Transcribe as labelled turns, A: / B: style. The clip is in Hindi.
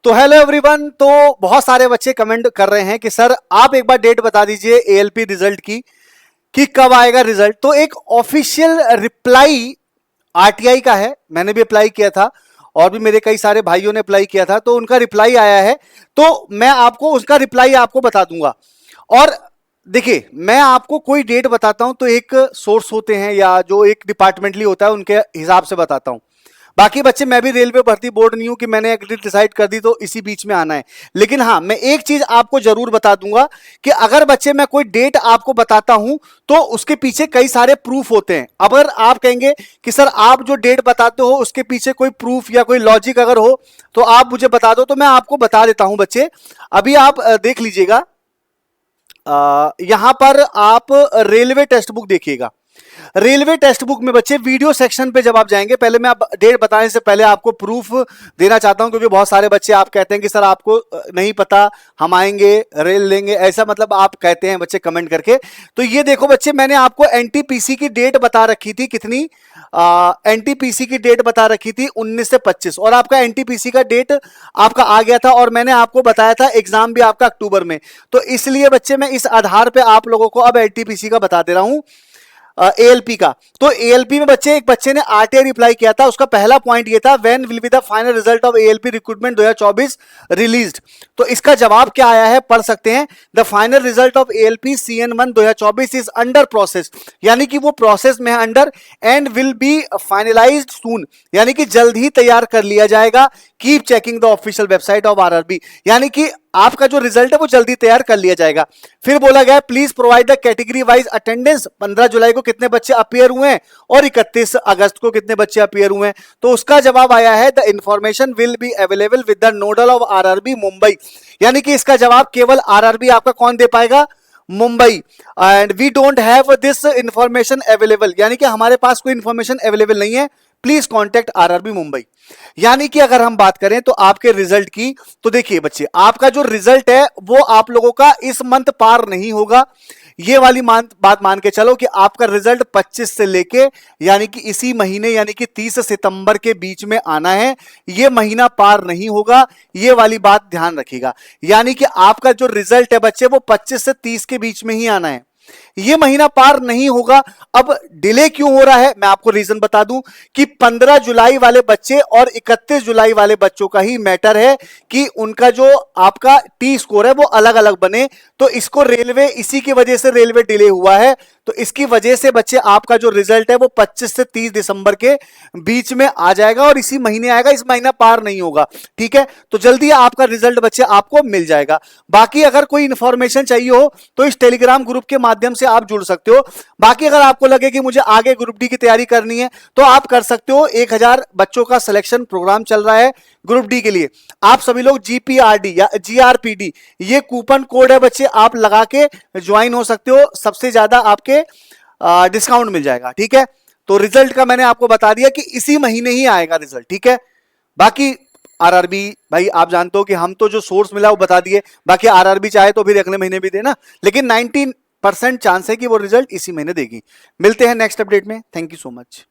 A: तो हेलो एवरीवन। तो बहुत सारे बच्चे कमेंट कर रहे हैं कि सर आप एक बार डेट बता दीजिए एएलपी रिजल्ट की कि कब आएगा रिजल्ट। तो एक ऑफिशियल रिप्लाई आरटीआई का है, मैंने भी अप्लाई किया था और भी मेरे कई सारे भाइयों ने अप्लाई किया था, तो उनका रिप्लाई आया है। तो मैं आपको उसका रिप्लाई आपको बता दूंगा। और देखिए, मैं आपको कोई डेट बताता हूं तो एक सोर्स होते हैं या जो एक डिपार्टमेंटली होता है उनके हिसाब से बताता हूं। बाकी बच्चे, मैं भी रेलवे भर्ती बोर्ड नहीं हूं कि मैंने एक डेट डिसाइड कर दी तो इसी बीच में आना है। लेकिन हाँ, मैं एक चीज आपको जरूर बता दूंगा कि अगर बच्चे मैं कोई डेट आपको बताता हूं तो उसके पीछे कई सारे प्रूफ होते हैं। अगर आप कहेंगे कि सर आप जो डेट बताते हो उसके पीछे कोई प्रूफ या कोई लॉजिक अगर हो तो आप मुझे बता दो, तो मैं आपको बता देता हूं। बच्चे अभी आप देख लीजिएगा, यहां पर आप रेलवे टेक्स्ट बुक देखिएगा। रेलवे टेक्स्ट बुक में बच्चे वीडियो सेक्शन पे जब आप जाएंगे, पहले मैं आप डेट बताने से पहले आपको प्रूफ देना चाहता हूं, क्योंकि बहुत सारे बच्चे आप कहते हैं कि सर आपको नहीं पता, हम आएंगे रेल लेंगे, ऐसा मतलब आप कहते हैं बच्चे कमेंट करके। तो ये देखो बच्चे, मैंने आपको एनटीपीसी की डेट बता रखी थी, कितनी एनटीपीसी की डेट बता रखी थी 19 से 25, और आपका एनटीपीसी का डेट आपका आ गया था और मैंने आपको बताया था एग्जाम भी आपका अक्टूबर में। तो इसलिए बच्चे मैं इस आधार पे आप लोगों को अब एनटीपीसी का बता दे रहा हूं, एएलपी का। तो एएलपी में बच्चे, एक बच्चे ने आरटीआई रिप्लाई किया था, उसका पहला पॉइंट ये था, when will be the final result of ALP recruitment 2024 released. तो इसका जवाब क्या आया है, पढ़ सकते हैं। The final result of ALP CN1 2024 is under process, यानी कि वो प्रोसेस में है under, and will be finalised soon, यानी कि जल्द ही तैयार कर लिया जाएगा। Keep checking the official website of RRB, यानी कि आपका जो रिजल्ट है वो जल्दी तैयार कर लिया जाएगा। फिर बोला गया please provide the category wise attendance, 15 जुलाई को कितने बच्चे अपीयर हुए हैं और 31 अगस्त को कितने बच्चे अपीयर हुए हैं। तो उसका जवाब आया है the information will be available with the nodal of RRB Mumbai, यानी कि इसका जवाब केवल आरआरबी आपका कौन दे पाएगा, Mumbai. And we don't have this information available, यानी कि हमारे पास कोई इंफॉर्मेशन अवेलेबल नहीं है, प्लीज कॉन्टेक्ट आरआरबी मुंबई। यानी कि अगर हम बात करें तो आपके रिजल्ट की, तो देखिए बच्चे, आपका जो रिजल्ट है वो आप लोगों का इस मंथ पार नहीं होगा। ये वाली बात मान के चलो कि आपका रिजल्ट 25 से लेके, यानी कि इसी महीने, यानी कि 30 सितंबर के बीच में आना है। ये महीना पार नहीं होगा, ये वाली बात ध्यान रखिएगा। यानी कि आपका जो रिजल्ट है बच्चे वो 25 से 30 के बीच में ही आना है, ये महीना पार नहीं होगा। अब डिले क्यों हो रहा है, मैं आपको रीजन बता दूं कि 15 जुलाई वाले बच्चे और 31 जुलाई वाले बच्चों का ही मैटर है कि उनका जो आपका टी स्कोर है वो अलग अलग बने। तो इसको रेलवे, इसी की वजह से रेलवे डिले हुआ है। तो इसकी वजह से बच्चे आपका जो रिजल्ट है वो 25 से 30 दिसंबर के बीच में आ जाएगा और इसी महीने आएगा, इस महीना पार नहीं होगा। ठीक है, तो जल्दी आपका रिजल्ट बच्चे आपको मिल जाएगा। बाकी अगर कोई इंफॉर्मेशन चाहिए हो तो इस टेलीग्राम ग्रुप के माध्यम से आप जुड़ सकते हो। बाकी अगर आपको लगे कि मुझे आगे ग्रुप डी की तैयारी करनी है तो आप कर सकते हो। 1000 बच्चों का सिलेक्शन प्रोग्राम चल रहा है ग्रुप डी के लिए। आप सभी लोग GPRD या GRPD, ये कूपन कोड है बच्चे, आप लगा के ज्वाइन हो सकते हो, सबसे ज्यादा आपके डिस्काउंट मिल जाएगा। ठीक है, तो रिजल्ट का मैंने आपको बता दिया कि इसी महीने ही आएगा रिजल्ट। ठीक है, बाकी आरआरबी भाई आप जानते हो कि हम तो जो सोर्स मिला वो बता दिए, बाकी आरआरबी चाहे तो फिर अगले महीने भी देना, लेकिन 90% चांस है कि वो रिजल्ट इसी महीने देगी। मिलते हैं नेक्स्ट अपडेट में। Thank you so much.